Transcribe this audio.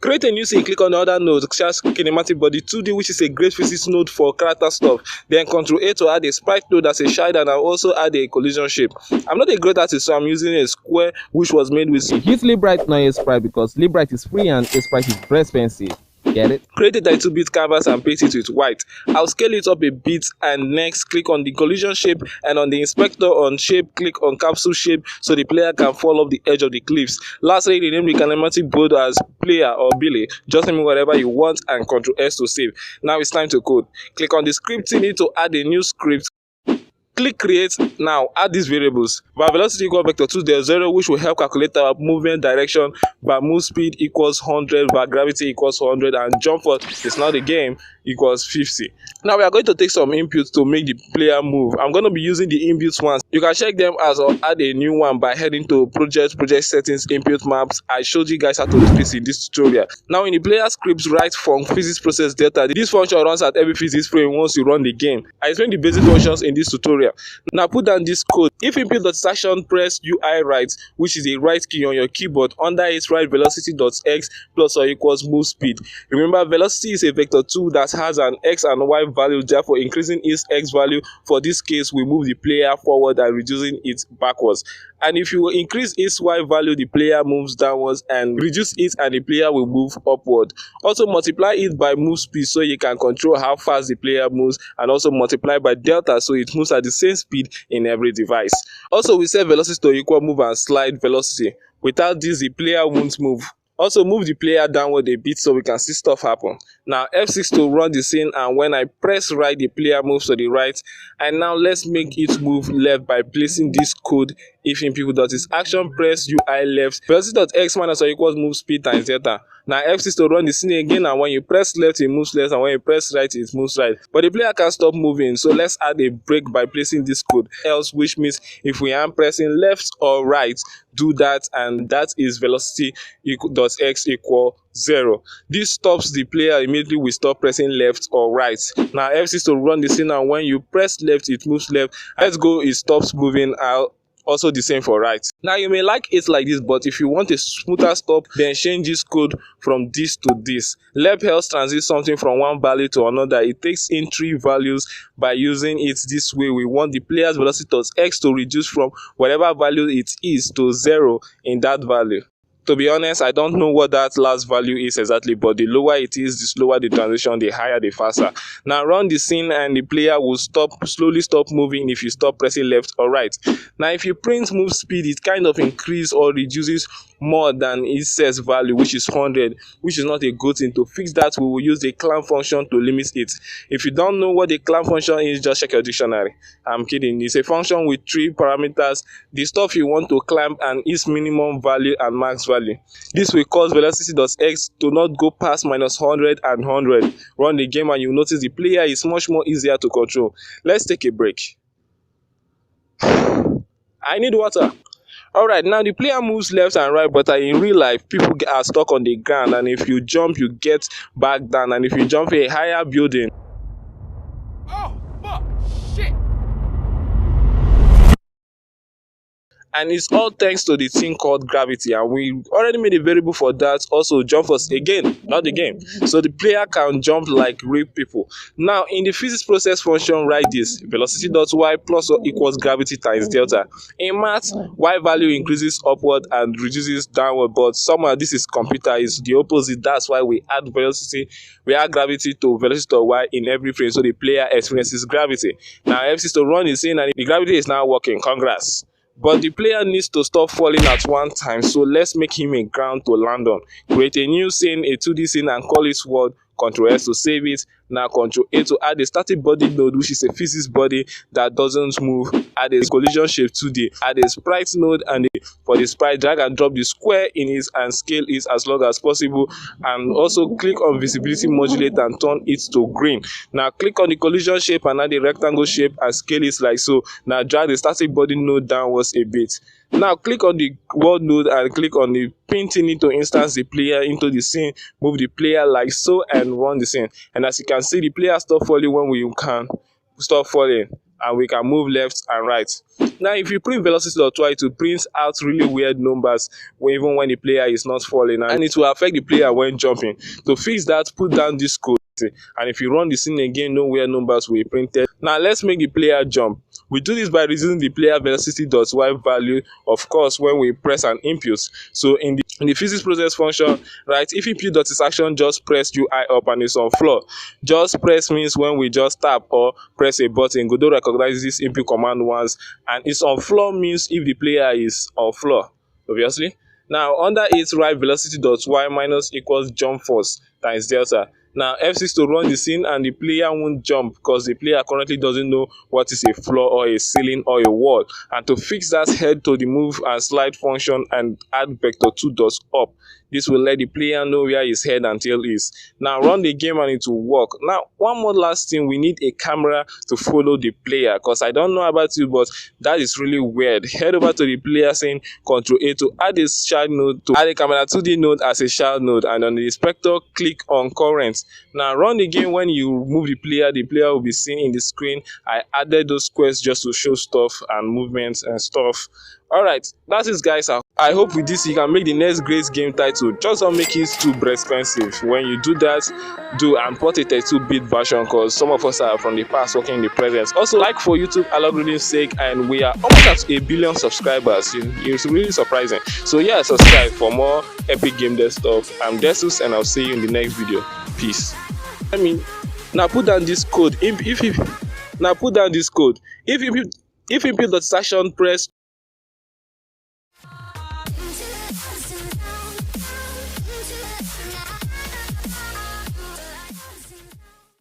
Create a new scene, click on the other node, just kinematic body 2D, which is a great physics node for character stuff. Then Ctrl A to add a sprite node as a shade, and I'll also add a collision shape. I'm not a great artist, so I'm using a square which was made with Use Librite, not a sprite, because Librite is free and a sprite is very expensive. Get it? Create a 32-bit canvas and paint it with white. I'll scale it up a bit, and next click on the collision shape, and on the inspector on shape click on capsule shape so the player can fall off the edge of the cliffs. Lastly, rename the kinematic board as player or Billy. Just name whatever you want and Ctrl S to save. Now it's time to code. Click on the script you need to add a new script. Click create. Now add these variables. By velocity equal vector 2 there 0, which will help calculate our movement direction. By move speed equals 100, by gravity equals 100, and jump force is now the game equals 50. Now we are going to take some inputs to make the player move. I'm going to be using the inbuilt ones. You can check them as or add a new one by heading to project settings, input maps. I showed you guys how to do this in this tutorial. Now in the player scripts, write func physics process delta. This function runs at every physics frame once you run the game. I explained the basic functions in this tutorial. Now put down this code. If input.action, press UI right, which is a right key on your keyboard. Under it, write velocity.x plus or equals move speed. Remember, velocity is a vector 2 that has an x and y value, therefore increasing its x value. For this case, we move the player forward and reducing it backwards. And if you increase its y value, the player moves downwards, and reduce it and the player will move upward. Also multiply it by move speed so you can control how fast the player moves, and also multiply by delta so it moves at the same speed in every device. Also we set velocity to equal move and slide velocity. Without this, the player won't move. Also move the player downward a bit so we can see stuff happen. Now F6 to run the scene, and when I press right, the player moves to the right. And now let's make it move left by placing this code. If input.action, press UI left, velocity.x minus or equals move speed times delta. Now F6 to run the scene again, and when you press left it moves left, and when you press right it moves right. But the player can't stop moving, so let's add a break by placing this code else, which means if we are pressing left or right, do that, and that is velocity.x equal 0. This stops the player immediately. We stop pressing left or right. Now F6 to run the scene, and when you press left it moves left. Let's go, it stops moving out. Also the same for right. Now you may like it like this, but if you want a smoother stop, then change this code from this to this. Left helps transit something from one value to another. It takes in 3 values. By using it this way, we want the player's velocity.x to reduce from whatever value it is to 0 in that value. To be honest, I don't know what that last value is exactly, but the lower it is, the slower the transition, the higher the faster. Now run the scene, and the player will slowly stop moving if you stop pressing left or right. Now if you print move speed, it kind of increases or reduces more than it says value, which is 100, which is not a good thing. To fix that, we will use the clamp function to limit it. If you don't know what the clamp function is, just check your dictionary. I'm kidding. It's a function with 3 parameters, the stuff you want to clamp, and its minimum value and max value. This will cause velocity.x to not go past -100 and 100. Run the game and you notice the player is much more easier to control. Let's take a break. I need water. Alright, now the player moves left and right, but in real life, people are stuck on the ground, and if you jump, you get back down, and if you jump a higher building, oh fuck, shit. And it's all thanks to the thing called gravity, and we already made a variable for that. Also jump force again, not the game, so the player can jump like real people. Now in the physics process function, write this: velocity.y plus or equals gravity times delta. In math, y value increases upward and reduces downward, but somehow this is computer, is the opposite. That's why we add gravity to velocity.y in every frame, so the player experiences gravity. Now F6 to run the scene, and the gravity is now working. Congrats. But the player needs to stop falling at one time, so let's make him a ground to land on. Create a new scene, a 2D scene, and call it world. Ctrl S to save it. Now Ctrl A to add a static body node, which is a physics body that doesn't move. Add a collision shape 2D. Add a sprite node, and for the sprite, drag and drop the square in it and scale it as long as possible. And also click on visibility modulate and turn it to green. Now click on the collision shape and add a rectangle shape and scale it like so. Now drag the static body node downwards a bit. Now click on the world node and click on the painting it to instance the player into the scene. Move the player like so and run the scene. And as you can see, the player stop falling when we can stop falling. and we can move left and right. Now if you print velocity.y, to print out really weird numbers even when the player is not falling, and it will affect the player when jumping. To fix that, put down this code, and if you run the scene again, no weird numbers will be printed. Now let's make the player jump. We do this by reducing the player velocity.y value, of course, when we press an input. So in the physics process function, right, if input.isAction just press UI up and it's on floor. Just press means when we just tap or press a button. Godot recognizes this input command once, and it's on floor means if the player is on floor, obviously. Now under it, write velocity.y minus equals jump force times delta. Now F6 to run the scene, and the player won't jump because the player currently doesn't know what is a floor or a ceiling or a wall. And to fix that, head to the move and slide function and add vector 2 dots up. This will let the player know where his head and tail is. Now run the game and it will work. Now one more last thing, we need a camera to follow the player, because I don't know about you, but that is really weird. Head over to the player saying Ctrl A to add a child node, to add a camera 2D node as a child node, and on the inspector click on current. Now run the game. When you move the player will be seen in the screen. I added those squares just to show stuff and movements and stuff. Alright, that's it guys. I hope with this you can make the next great game title. Just don't make it too expensive. When you do that, do and put a 32-bit version, because some of us are from the past working in the present. Also, like for YouTube algorithm's sake, and we are almost at 1 billion subscribers. It's really surprising. So yeah, subscribe for more epic game dev stuff. I'm Desus, and I'll see you in the next video. Peace. Now put down this code. If input.isAction press